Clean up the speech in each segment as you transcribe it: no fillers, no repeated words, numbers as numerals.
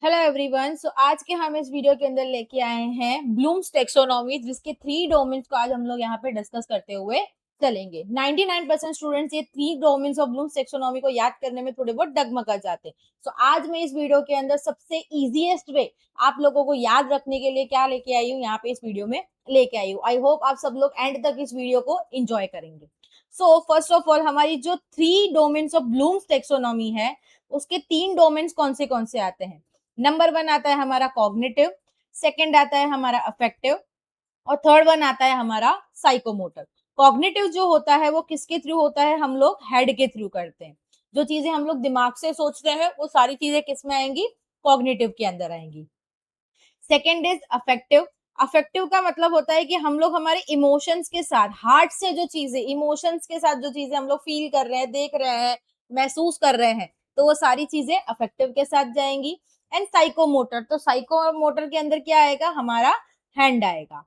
Hello everyone. सो आज के हम इस वीडियो के अंदर लेके आए हैं ब्लूम्स टेक्सोनॉमी, जिसके 3 डोमेन्स को आज हम लोग यहाँ पे डिस्कस करते हुए चलेंगे। 99% स्टूडेंट्स ये 3 डोमेन्स ऑफ ब्लूम्स टेक्सोनॉमी को याद करने में थोड़े बहुत डगमगा जाते हैं। सो आज मैं इस वीडियो के अंदर सबसे इजीएस्ट वे आप लोगों को याद रखने के लिए क्या लेके आई हूँ, यहाँ पे इस वीडियो में लेके आई हूँ। आई होप आप सब लोग एंड तक इस वीडियो को एंजॉय करेंगे। सो फर्स्ट ऑफ ऑल, हमारी जो 3 डोमेन्स ऑफ ब्लूम्स टेक्सोनॉमी है, उसके 3 डोमेन्स कौन से आते हैं। नंबर 1 आता है हमारा कॉग्निटिव, सेकंड आता है हमारा अफेक्टिव, और थर्ड वन आता है हमारा साइकोमोटर। कॉग्निटिव जो होता है वो किसके थ्रू होता है, हम लोग हेड के थ्रू करते हैं। जो चीजें हम लोग दिमाग से सोचते हैं वो सारी चीजें किस में आएंगी, कॉग्निटिव के अंदर आएंगी। Second is affective. अफेक्टिव का मतलब होता है कि हम लोग हमारे इमोशंस के साथ, हार्ट से जो चीजें, इमोशंस के साथ जो चीजें हम लोग फील कर रहे हैं, देख रहे हैं, महसूस कर रहे हैं, तो वो सारी चीजें अफेक्टिव के साथ जाएंगी। एंड साइकोमोटर, तो साइकोमोटर के अंदर क्या आएगा, हमारा हैंड आएगा।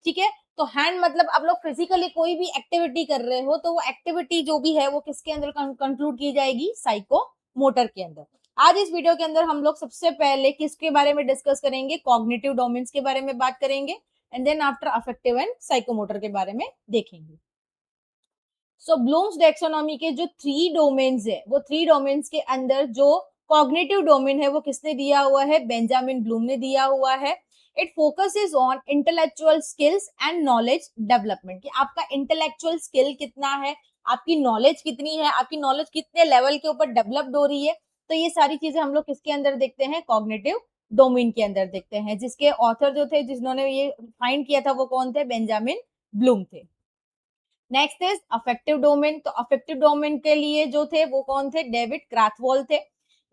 ठीक है, तो हैंड मतलब आप लोग फिजिकली कोई भी एक्टिविटी कर रहे हो तो वो एक्टिविटी जो भी है वो किसके अंदर कंक्लूड की जाएगी, साइको मोटर के अंदर। आज इस वीडियो के अंदर हम लोग सबसे पहले किसके बारे में डिस्कस करेंगे, कॉग्निटिव डोमेन्स के बारे में बात करेंगे, and then after affective and psychomotor के बारे में देखेंगे। सो ब्लूम्स टैक्सोनॉमी के जो 3 डोमेन्स है, वो 3 डोमेन्स के अंदर जो कॉग्निटिव डोमेन है वो किसने दिया हुआ है, बेंजामिन ब्लूम ने दिया हुआ है। It focuses on intellectual skills and knowledge development, कि आपका इंटेलेक्चुअल स्किल कितना है, आपकी नॉलेज कितनी है, आपकी नॉलेज कितने लेवल के ऊपर डेवलप्ड हो रही है। तो ये सारी चीजें हम लोग किसके अंदर देखते हैं, कॉग्निटिव डोमेन के अंदर देखते हैं, जिसके ऑथर जो थे, जिन्होंने ये फाइंड किया था, वो कौन थे, बेंजामिन ब्लूम थे। Next is affective domain. तो अफेक्टिव डोमेन के लिए जो थे वो कौन थे, डेविड क्राथवॉल थे,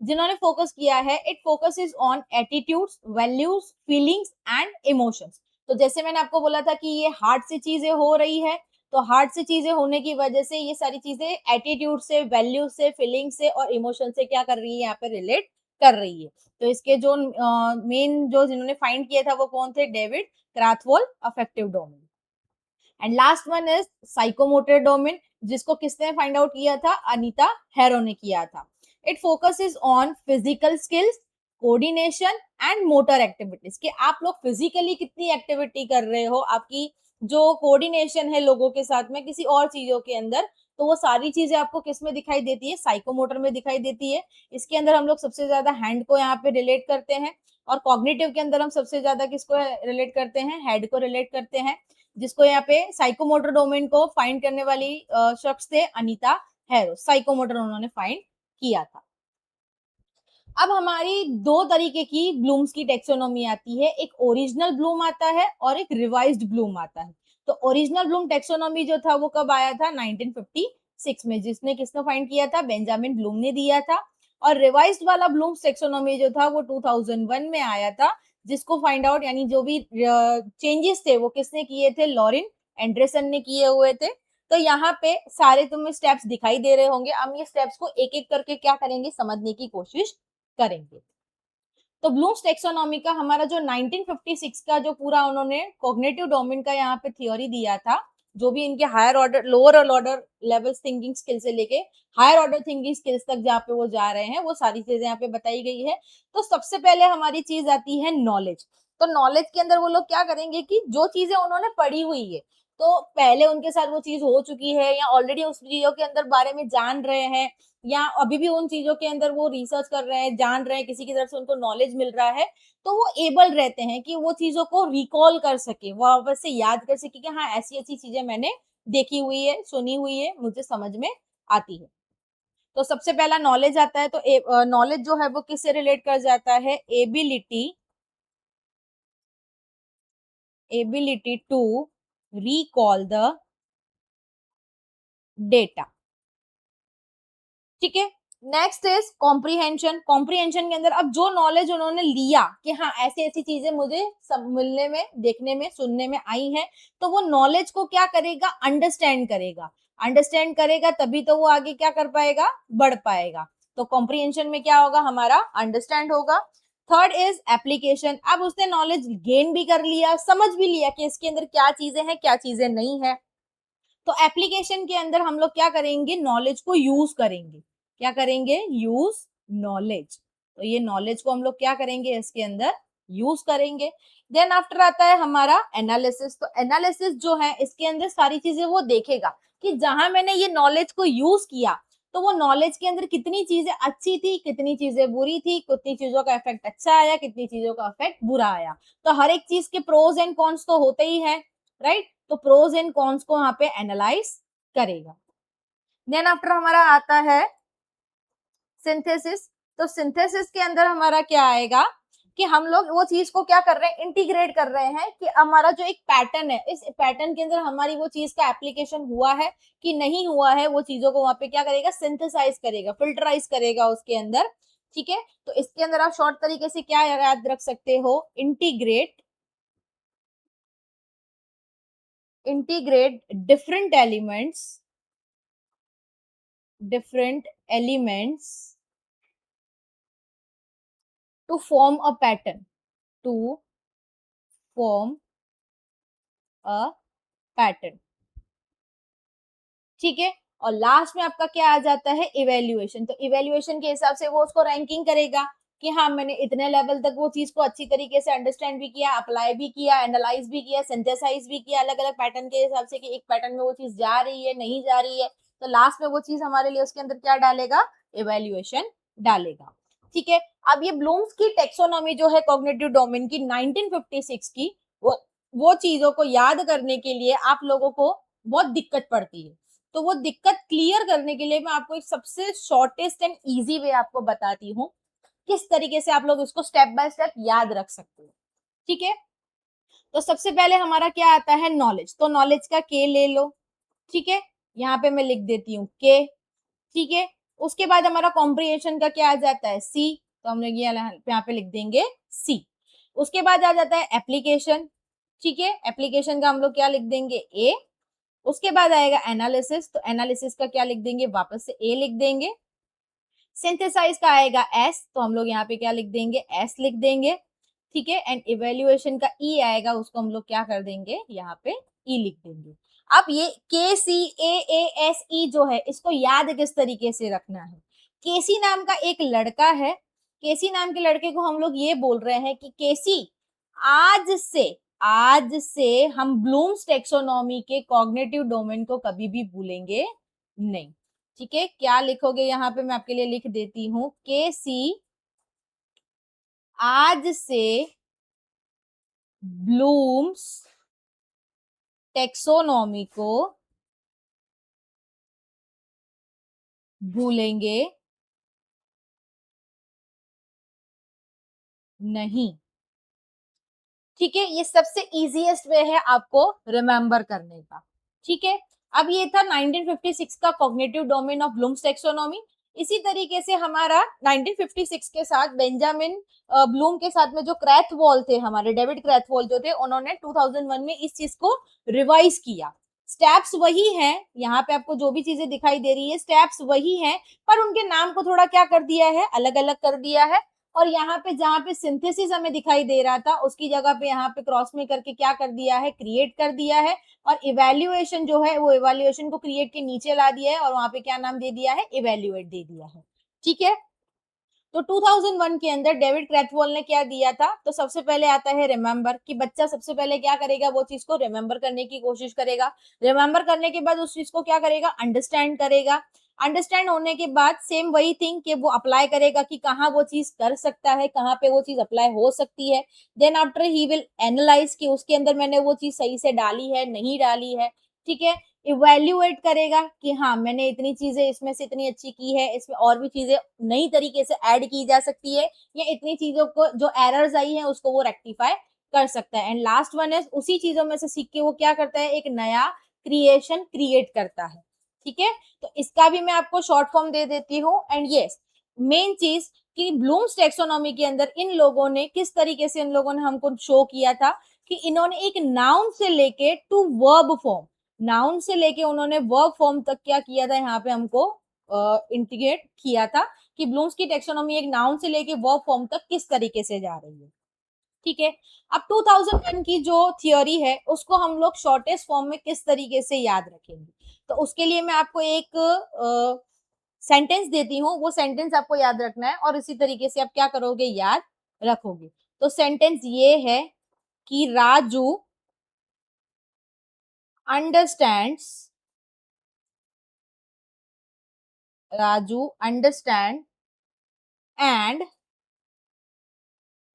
जिन्होंने फोकस किया है, it focuses on attitudes, values, feelings and emotions. तो जैसे मैंने आपको बोला था कि ये हार्ट से चीजें हो रही है, तो हार्ट से चीजें होने की वजह से ये सारी चीजें एटीट्यूड से, वैल्यू से, फीलिंग से और इमोशन से क्या कर रही है, यहाँ पे रिलेट कर रही है। तो इसके जो मेन जो जिन्होंने फाइंड किया था वो कौन थे, David Krathwohl, affective domain. And last one is psychomotor domain, जिसको किसने फाइंड आउट किया था, अनीता हैरो ने किया था। It focuses on physical skills, coordination and motor activities, कि आप लोग फिजिकली कितनी एक्टिविटी कर रहे हो, आपकी जो कोऑर्डिनेशन है लोगों के साथ में किसी और चीजों के अंदर, तो वो सारी चीजें आपको किस में दिखाई देती है, साइकोमोटर में दिखाई देती है। इसके अंदर हम लोग सबसे ज्यादा हैंड को यहाँ पे रिलेट करते हैं, और कॉग्निटिव के अंदर हम सबसे ज्यादा किसको रिलेट करते हैं, हेड को रिलेट करते हैं, जिसको यहाँ पे साइकोमोटर डोमेन को फाइंड करने वाली शख्स थे अनीता हैरो, साइकोमोटर उन्होंने फाइंड किया था। अब हमारी दो तरीके की ब्लूम्स की टेक्सोनोमी आती है, एक ओरिजिनल ब्लूम आता है और एक रिवाइज्ड ब्लूम आता है। तो ओरिजिनल ब्लूम टेक्सोनोमी जो था वो कब आया था, 1956 में, जिसने किसने फाइंड किया था, बेंजामिन ब्लूम ने दिया था। और रिवाइज्ड वाला ब्लूम्स टेक्सोनोमी जो था वो 2001 में आया था, जिसको फाइंड आउट यानी जो भी चेंजेस थे वो किसने किए थे, लॉरेन एंडरसन ने किए हुए थे। तो यहाँ पे सारे तुम्हें स्टेप्स दिखाई दे रहे होंगे, हम ये स्टेप्स को एक एक करके क्या करेंगे, समझने की कोशिश करेंगे। तो ब्लूम्स टेक्सोनॉमी का हमारा जो 1956 का जो पूरा उन्होंने कॉग्निटिव डोमेन का यहाँ पे थ्योरी दिया था, जो भी इनके higher order, lower order level thinking skill से लेके हायर ऑर्डर थिंकिंग स्किल्स तक जहाँ पे वो जा रहे हैं, वो सारी चीजें यहाँ पे बताई गई है। तो सबसे पहले हमारी चीज आती है नॉलेज। तो नॉलेज के अंदर वो लोग क्या करेंगे कि जो चीजें उन्होंने पढ़ी हुई है, तो पहले उनके साथ वो चीज हो चुकी है या ऑलरेडी उस चीजों के अंदर बारे में जान रहे हैं, या अभी भी उन चीजों के अंदर वो रिसर्च कर रहे हैं, जान रहे हैं, किसी की तरफ से उनको नॉलेज मिल रहा है, तो वो एबल रहते हैं कि वो चीजों को रिकॉल कर सके, वो वापस से याद कर सके कि हाँ ऐसी ऐसी चीजें मैंने देखी हुई है, सुनी हुई है, मुझे समझ में आती है। तो सबसे पहला नॉलेज आता है, तो नॉलेज जो है वो किससे रिलेट कर जाता है, ability, ability to recall the data. ठीक है, नेक्स्ट इज कॉम्प्रीहेंशन। कॉम्प्रीहेंशन के अंदर अब जो नॉलेज उन्होंने लिया कि हाँ ऐसी ऐसी चीजें मुझे सब मिलने में, देखने में, सुनने में आई हैं, तो वो नॉलेज को क्या करेगा, अंडरस्टैंड करेगा। अंडरस्टैंड करेगा तभी तो वो आगे क्या कर पाएगा, बढ़ पाएगा। तो कॉम्प्रीहेंशन में क्या होगा, हमारा अंडरस्टैंड होगा। Third is application. अब उसने नॉलेज गेन भी कर लिया, समझ भी लिया कि इसके अंदर क्या चीजें हैं, क्या चीजें नहीं है। तो एप्लीकेशन के अंदर हम लोग क्या करेंगे, नॉलेज को यूज करेंगे। क्या करेंगे, यूज नॉलेज। तो ये नॉलेज को हम लोग क्या करेंगे, इसके अंदर यूज करेंगे। देन आफ्टर आता है हमारा एनालिसिस। तो एनालिसिस जो है इसके अंदर सारी चीजें वो देखेगा कि जहां मैंने ये नॉलेज को यूज किया तो वो नॉलेज के अंदर कितनी चीजें अच्छी थी, कितनी चीजें बुरी थी, कितनी चीजों का इफेक्ट अच्छा आया, कितनी चीजों का इफेक्ट बुरा आया। तो हर एक चीज के प्रोज एंड कॉन्स तो होते ही है, राइट। तो प्रोज एंड कॉन्स को यहाँ पे एनालाइज करेगा। देन आफ्टर हमारा आता है सिंथेसिस। तो सिंथेसिस के अंदर हमारा क्या आएगा कि हम लोग वो चीज को क्या कर रहे हैं, इंटीग्रेट कर रहे हैं कि हमारा जो एक पैटर्न है, इस पैटर्न के अंदर हमारी वो चीज का एप्लीकेशन हुआ है कि नहीं हुआ है, वो चीजों को वहां पे क्या करेगा, सिंथेसाइज करेगा, फिल्टराइज करेगा उसके अंदर। ठीक है, तो इसके अंदर आप शॉर्ट तरीके से क्या याद रख सकते हो, integrate, integrate different elements to form a pattern, to form a pattern। ठीक है, और लास्ट में आपका क्या आ जाता है, इवेल्युएशन। तो इवेल्युएशन के हिसाब से वो उसको रैंकिंग करेगा कि हाँ मैंने इतने लेवल तक वो चीज को अच्छी तरीके से अंडरस्टैंड भी किया, अप्लाई भी किया, एनालाइज भी किया, सिंथेसाइज भी किया अलग अलग पैटर्न के हिसाब से कि एक पैटर्न में वो चीज जा रही है नहीं जा रही है। तो लास्ट में वो चीज हमारे लिए उसके अंदर क्या डालेगा, इवेल्युएशन डालेगा। ठीक है, अब ये ब्लूम्स की टेक्सोनॉमी जो है कॉग्निटिव डोमेन की 1956 की, वो चीजों को याद करने के लिए आप लोगों को बहुत दिक्कत पड़ती है। तो वो दिक्कत क्लियर करने के लिए मैं आपको एक सबसे शॉर्टेस्ट एंड इजी वे आपको बताती हूँ किस तरीके से आप लोग इसको स्टेप बाय स्टेप याद रख सकते हो। ठीक है, तो सबसे पहले हमारा क्या आता है, नॉलेज। तो नॉलेज का के ले लो। ठीक है, यहाँ पे मैं लिख देती हूँ के। ठीक है, उसके बाद हमारा कॉम्प्रिहेंशन का क्या आ जाता है, सी। तो हम लोग ये यहाँ पे लिख देंगे सी। उसके बाद आ जाता है एप्लीकेशन। ठीक है, एप्लीकेशन का हम लोग क्या लिख देंगे, ए। उसके बाद आएगा एनालिसिस। तो एनालिसिस का क्या लिख देंगे, वापस से ए लिख देंगे। सिंथेसाइज का आएगा एस। तो हम लोग यहाँ पे क्या लिख देंगे, एस लिख देंगे। ठीक है, एंड इवेल्युएशन का ई आएगा, उसको हम लोग क्या कर देंगे, यहाँ पे ई लिख देंगे। अब ये के सी ए ए एस ई जो है इसको याद किस तरीके से रखना है, केसी नाम का एक लड़का है, केसी नाम के लड़के को हम लोग ये बोल रहे हैं कि केसी, आज से हम ब्लूम्स टेक्सोनॉमी के कॉग्निटिव डोमेन को कभी भी भूलेंगे नहीं। ठीक है, क्या लिखोगे यहाँ पे, मैं आपके लिए लिख देती हूँ, के सी आज से ब्लूम्स टेक्सोनॉमी को भूलेंगे नहीं। ठीक है, ये सबसे इजीएस्ट वे है आपको रिमेंबर करने का। ठीक है, अब ये था 1956 का cognitive domain of blooms taxonomy. इसी तरीके से हमारा 1956 के साथ बेंजामिन ब्लूम के साथ में जो क्रैथवॉल थे, हमारे डेविड क्रैथवॉल जो थे, उन्होंने 2001 में इस चीज को रिवाइज किया। स्टेप्स वही हैं, यहाँ पे आपको जो भी चीजें दिखाई दे रही है स्टेप्स वही हैं, पर उनके नाम को थोड़ा क्या कर दिया है, अलग अलग कर दिया है। और यहाँ पे जहाँ पे सिंथेसिस हमें दिखाई दे रहा था उसकी जगह पे यहाँ पे क्रॉस में करके क्या कर दिया है, क्रिएट कर दिया है। और इवेल्युएशन जो है वो इवेल्युएशन को क्रिएट के नीचे ला दिया है और वहां पे क्या नाम दे दिया है, इवेल्युएट दे दिया है। ठीक है, तो 2001 के अंदर डेविड क्रैथवॉल ने क्या दिया था, तो सबसे पहले आता है रिमेंबर, कि बच्चा सबसे पहले क्या करेगा, वो चीज को रिमेंबर करने की कोशिश करेगा। रिमेंबर करने के बाद उस चीज को क्या करेगा, अंडरस्टैंड करेगा। अंडरस्टैंड होने के बाद सेम वही थिंग कि वो अप्लाई करेगा कि कहाँ वो चीज कर सकता है, कहाँ पे वो चीज अप्लाई हो सकती है। Then after he will analyse कि उसके अंदर मैंने वो चीज सही से डाली है नहीं डाली है। ठीक है, इवेल्युएट करेगा कि हाँ मैंने इतनी चीजें इसमें से इतनी अच्छी की है, इसमें और भी चीजें नई तरीके से ऐड की जा सकती है, या इतनी चीजों को जो एरर्स आई है उसको वो रेक्टिफाई कर सकता है। एंड लास्ट वन है, उसी चीजों में से सीख के वो क्या करता है, एक नया क्रिएशन क्रिएट करता है। ठीक है, तो इसका भी मैं आपको शॉर्ट फॉर्म दे देती हूँ। एंड यस, मेन चीज कि ब्लूम्स टेक्सोनॉमी के अंदर इन लोगों ने किस तरीके से, इन लोगों ने हमको शो किया था कि इन्होंने एक नाउन से लेके टू वर्ब फॉर्म, नाउन से लेके उन्होंने वर्ब फॉर्म तक क्या किया था, यहाँ पे हमको इंटीग्रेट किया था कि ब्लूम्स की टेक्सोनॉमी एक नाउन से लेके वर्ब फॉर्म तक किस तरीके से जा रही है। ठीक है, अब 2001 की जो थियोरी है उसको हम लोग शॉर्टेस्ट फॉर्म में किस तरीके से याद रखेंगे, तो उसके लिए मैं आपको एक सेंटेंस देती हूँ, वो सेंटेंस आपको याद रखना है और इसी तरीके से आप क्या करोगे, याद रखोगे। तो सेंटेंस ये है कि Raju understands, Raju understand and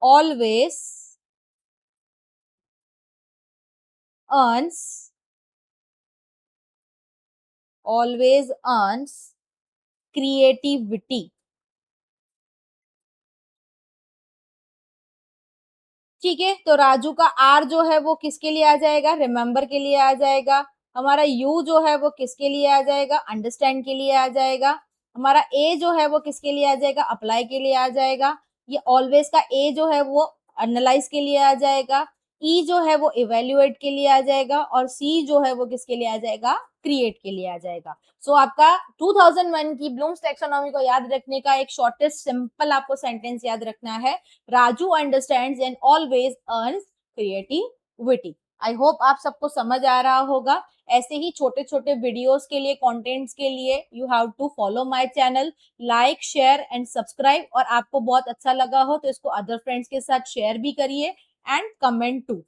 always earns, always earns creativity. ठीक है, तो राजू का आर जो है वो किसके लिए आ जाएगा, रिमेंबर के लिए आ जाएगा। हमारा यू जो है वो किसके लिए आ जाएगा, अंडरस्टैंड के लिए आ जाएगा। हमारा ए जो है वो किसके लिए आ जाएगा, अप्लाई के लिए आ जाएगा। ये ऑलवेज का ए जो है वो एनालाइज के लिए आ जाएगा। ई जो है वो इवेल्युएट के लिए आ जाएगा और सी जो है वो किसके लिए आ जाएगा, क्रिएट के लिए आ जाएगा। सो आपका 2001 की ब्लूम्स टैक्सोनॉमी को याद रखने का एक शॉर्टेस्ट सिंपल आपको सेंटेंस याद रखना है, Raju understands and always earns creativity. I hope आप सबको समझ आ रहा होगा। ऐसे ही छोटे छोटे वीडियोस के लिए, कंटेंट्स के लिए you have to follow my channel, like share and subscribe. और आपको बहुत अच्छा लगा हो तो इसको अदर फ्रेंड्स के साथ शेयर भी करिए एंड कमेंट टू।